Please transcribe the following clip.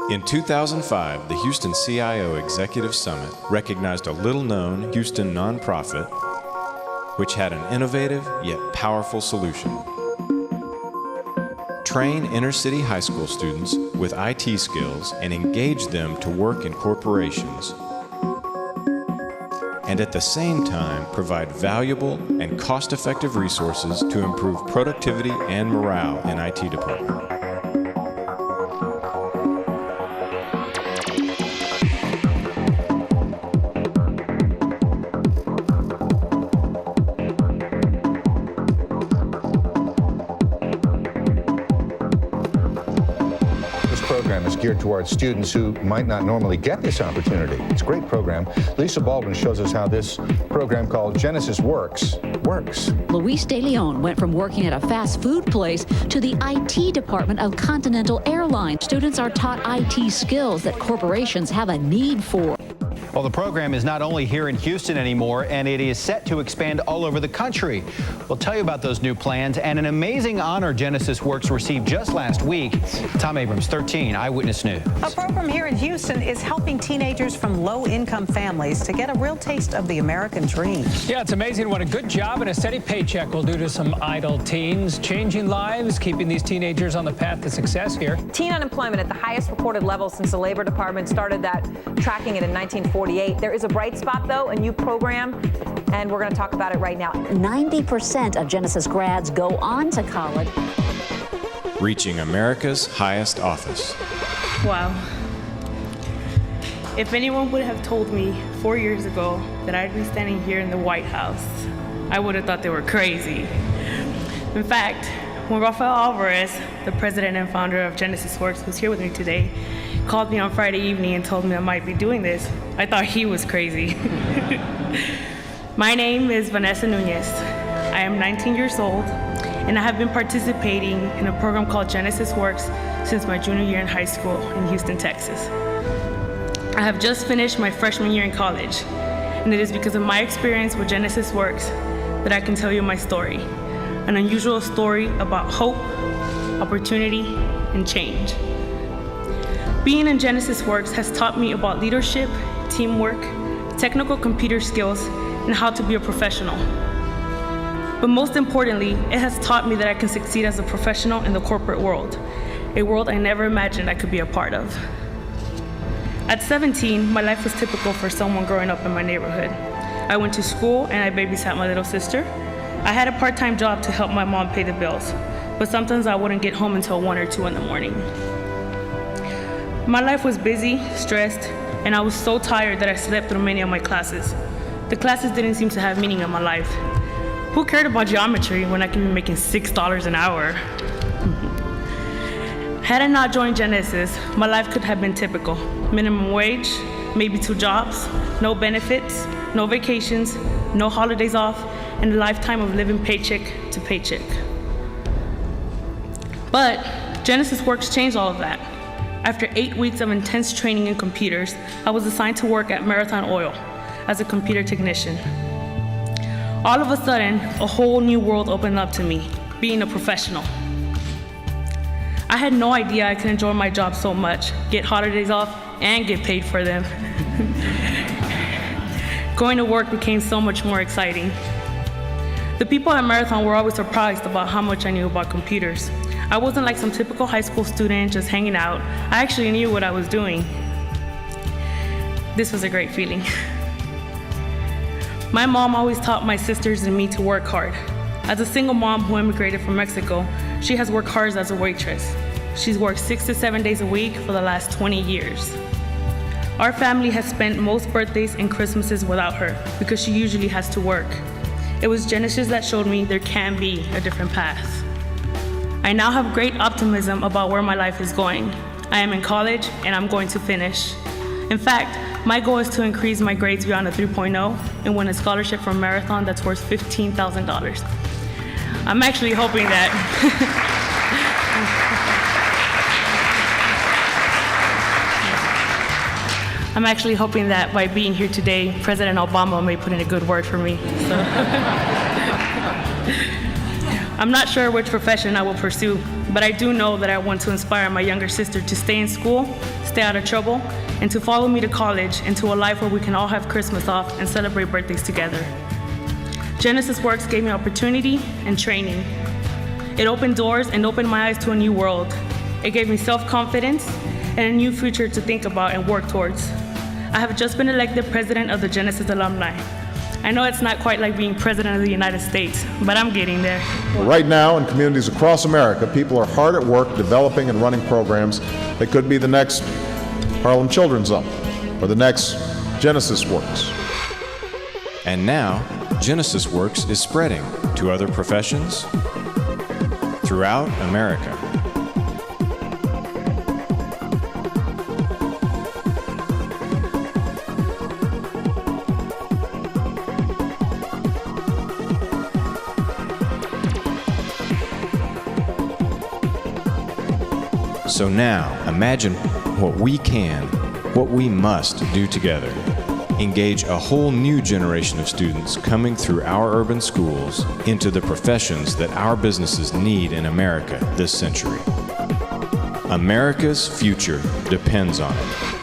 In 2005, the Houston CIO Executive Summit recognized a little-known Houston nonprofit which had an innovative yet powerful solution. Train inner-city high school students with IT skills and engage them to work in corporations, and at the same time provide valuable and cost-effective resources to improve productivity and morale in IT department. Is geared towards students who might not normally get this opportunity. It's a great program. Lisa Baldwin shows us how this program called Genesis works. Luis De Leon went from working at a fast food place to the IT department of Continental Airlines. Students are taught IT skills that corporations have a need for. Well, the program is not only here in Houston anymore, and it is set to expand all over the country. We'll tell you about those new plans and an amazing honor Genesis Works received just last week. Tom Abrams, 13 Eyewitness News. A program here in Houston is helping teenagers from low-income families to get a real taste of the American dream. Yeah, it's amazing what a good job and a steady paycheck will do to some idle teens, changing lives, keeping these teenagers on the path to success here. Teen unemployment at the highest recorded level since the Labor Department started that tracking it in 1948. There is a bright spot, though, a new program, and we're going to talk about it right now. 90% of Genesis grads go on to college. Reaching America's highest office. Wow. If anyone would have told me 4 years ago that I'd be standing here in the White House, I would have thought they were crazy. In fact, when Rafael Alvarez, the president and founder of Genesis Works, who's here with me today, called me on Friday evening and told me I might be doing this, I thought he was crazy. My name is Vanessa Nunez. I am 19 years old, and I have been participating in a program called Genesis Works since my junior year in high school in Houston, Texas. I have just finished my freshman year in college, and it is because of my experience with Genesis Works that I can tell you my story, an unusual story about hope, opportunity, and change. Being in Genesis Works has taught me about leadership, teamwork, technical computer skills, and how to be a professional. But most importantly, it has taught me that I can succeed as a professional in the corporate world, a world I never imagined I could be a part of. At 17, my life was typical for someone growing up in my neighborhood. I went to school and I babysat my little sister. I had a part-time job to help my mom pay the bills, but sometimes I wouldn't get home until 1 or 2 in the morning. My life was busy, stressed, and I was so tired that I slept through many of my classes. The classes didn't seem to have meaning in my life. Who cared about geometry when I could be making $6 an hour? Had I not joined Genesis, my life could have been typical. Minimum wage, maybe 2 jobs, no benefits, no vacations, no holidays off, and a lifetime of living paycheck to paycheck. But Genesis Works changed all of that. After 8 weeks of intense training in computers, I was assigned to work at Marathon Oil as a computer technician. All of a sudden, a whole new world opened up to me, being a professional. I had no idea I could enjoy my job so much, get holidays off, and get paid for them. Going to work became so much more exciting. The people at Marathon were always surprised about how much I knew about computers. I wasn't like some typical high school student just hanging out. I actually knew what I was doing. This was a great feeling. My mom always taught my sisters and me to work hard. As a single mom who immigrated from Mexico, she has worked hard as a waitress. She's worked 6 to 7 days a week for the last 20 years. Our family has spent most birthdays and Christmases without her because she usually has to work. It was Genesis that showed me there can be a different path. I now have great optimism about where my life is going. I am in college and I'm going to finish. In fact, my goal is to increase my grades beyond a 3.0 and win a scholarship from Marathon that's worth $15,000. I'm actually hoping that I'm actually hoping that by being here today, President Obama may put in a good word for me. So. I'm not sure which profession I will pursue, but I do know that I want to inspire my younger sister to stay in school, stay out of trouble, and to follow me to college and to a life where we can all have Christmas off and celebrate birthdays together. Genesis Works gave me opportunity and training. It opened doors and opened my eyes to a new world. It gave me self-confidence and a new future to think about and work towards. I have just been elected president of the Genesis alumni. I know it's not quite like being president of the United States, but I'm getting there. Right now, in communities across America, people are hard at work developing and running programs that could be the next Harlem Children's Zone or the next Genesis Works. And now, Genesis Works is spreading to other professions throughout America. So now, imagine what we can, what we must do together. Engage a whole new generation of students coming through our urban schools into the professions that our businesses need in America this century. America's future depends on it.